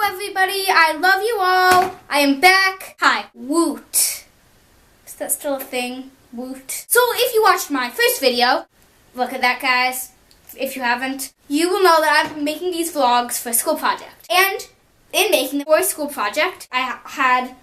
everybody, I love you all. I am back. Hi, Woot. Is that still a thing? Woot. So if you watched my first video, look at that, guys. If you haven't, you will know that I'm making these vlogs for a school project. And in making them for a school project, I had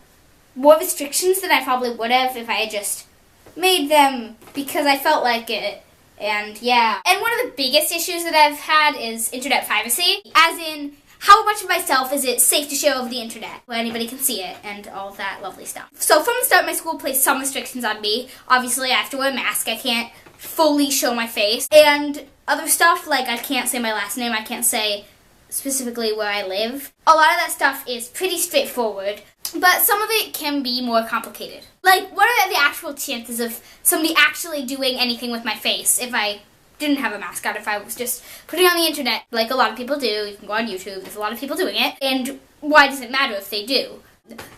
more restrictions than I probably would have if I had just made them because I felt like it. And yeah. And one of the biggest issues that I've had is internet privacy. As in, how much of myself is it safe to share over the internet where anybody can see it and all of that lovely stuff. So from the start, my school placed some restrictions on me. Obviously, I have to wear a mask. I can't fully show my face. And other stuff, like I can't say my last name. I can't say specifically where I live. A lot of that stuff is pretty straightforward, but some of it can be more complicated. Like, what are the actual chances of somebody actually doing anything with my face if I didn't have a mask on, if I was just putting it on the internet, like a lot of people do? You can go on YouTube, there's a lot of people doing it, and why does it matter if they do?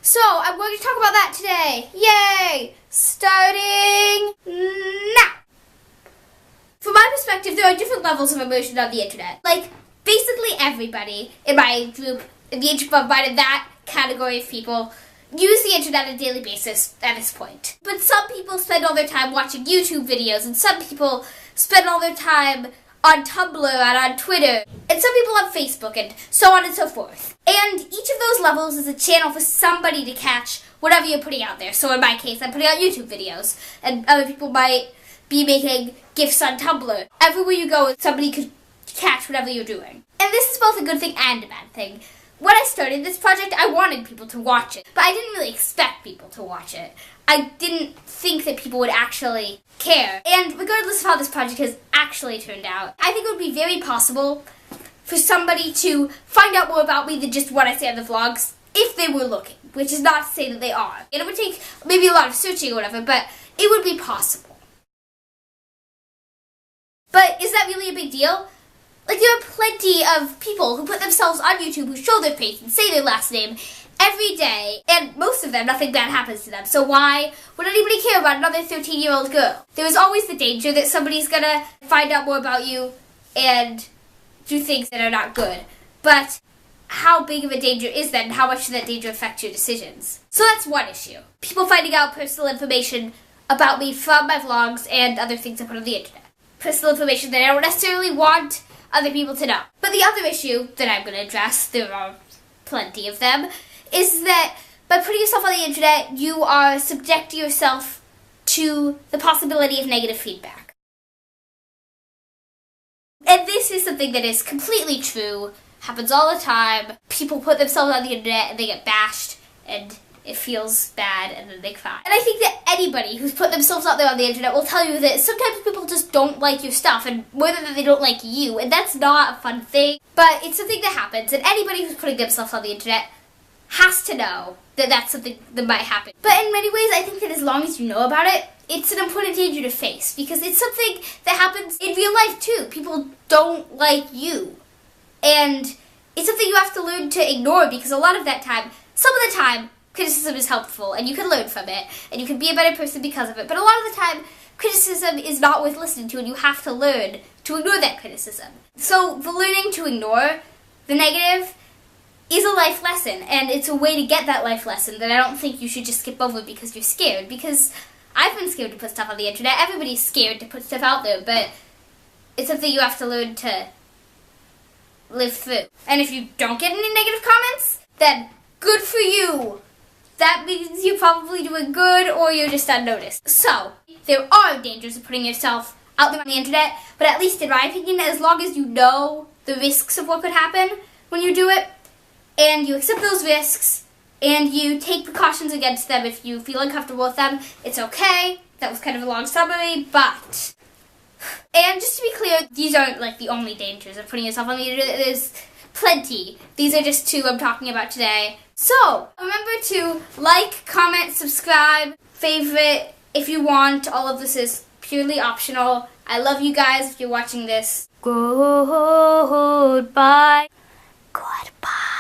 So, I'm going to talk about that today. Yay! Starting now! From my perspective, there are different levels of immersion on the internet. Like, basically everybody in my group, in the age provided that category of people, use the internet on a daily basis at this point. But some people spend all their time watching YouTube videos, and some people spend all their time on Tumblr and on Twitter, and some people on Facebook, and so on and so forth. And each of those levels is a channel for somebody to catch whatever you're putting out there. So in my case, I'm putting out YouTube videos, and other people might be making GIFs on Tumblr. Everywhere you go, somebody could catch whatever you're doing. And this is both a good thing and a bad thing. When I started this project, I wanted people to watch it, but I didn't really expect people to watch it. I didn't think that people would actually care. And regardless of how this project has actually turned out, I think it would be very possible for somebody to find out more about me than just what I say on the vlogs if they were looking, which is not to say that they are. And it would take maybe a lot of searching or whatever, but it would be possible. But is that really a big deal? Like, there are plenty of people who put themselves on YouTube who show their face and say their last name every day, and most of them, nothing bad happens to them. So why would anybody care about another 13-year-old girl? There is always the danger that somebody's gonna find out more about you and do things that are not good. But how big of a danger is that, and how much does that danger affect your decisions? So that's one issue. People finding out personal information about me from my vlogs and other things I put on the internet. Personal information that I don't necessarily want other people to know. But the other issue that I'm going to address, there are plenty of them, is that by putting yourself on the internet, you are subjecting yourself to the possibility of negative feedback. And this is something that is completely true, happens all the time. People put themselves on the internet and they get bashed, and it feels bad, and then they cry. And I think that anybody who's put themselves out there on the internet will tell you that sometimes people just don't like your stuff, and more than they don't like you, and that's not a fun thing. But it's something that happens, and anybody who's putting themselves on the internet has to know that that's something that might happen. But in many ways, I think that as long as you know about it, it's an important danger to face, because it's something that happens in real life too. People don't like you, and it's something you have to learn to ignore, because a lot of that time, some of the time, criticism is helpful, and you can learn from it, and you can be a better person because of it. But a lot of the time, criticism is not worth listening to, and you have to learn to ignore that criticism. So the learning to ignore the negative is a life lesson, and it's a way to get that life lesson that I don't think you should just skip over because you're scared, because I've been scared to put stuff on the internet. Everybody's scared to put stuff out there, but it's something you have to learn to live through. And if you don't get any negative comments, then good for you! That means you're probably doing good, or you're just unnoticed. So, there are dangers of putting yourself out there on the internet, but at least in my opinion, as long as you know the risks of what could happen when you do it, and you accept those risks, and you take precautions against them if you feel uncomfortable with them, it's okay. That was kind of a long summary, but... And just to be clear, these aren't like the only dangers of putting yourself on the internet. There's plenty. These are just two I'm talking about today. So, remember to like, comment, subscribe, favorite if you want. All of this is purely optional. I love you guys if you're watching this. Goodbye. Goodbye.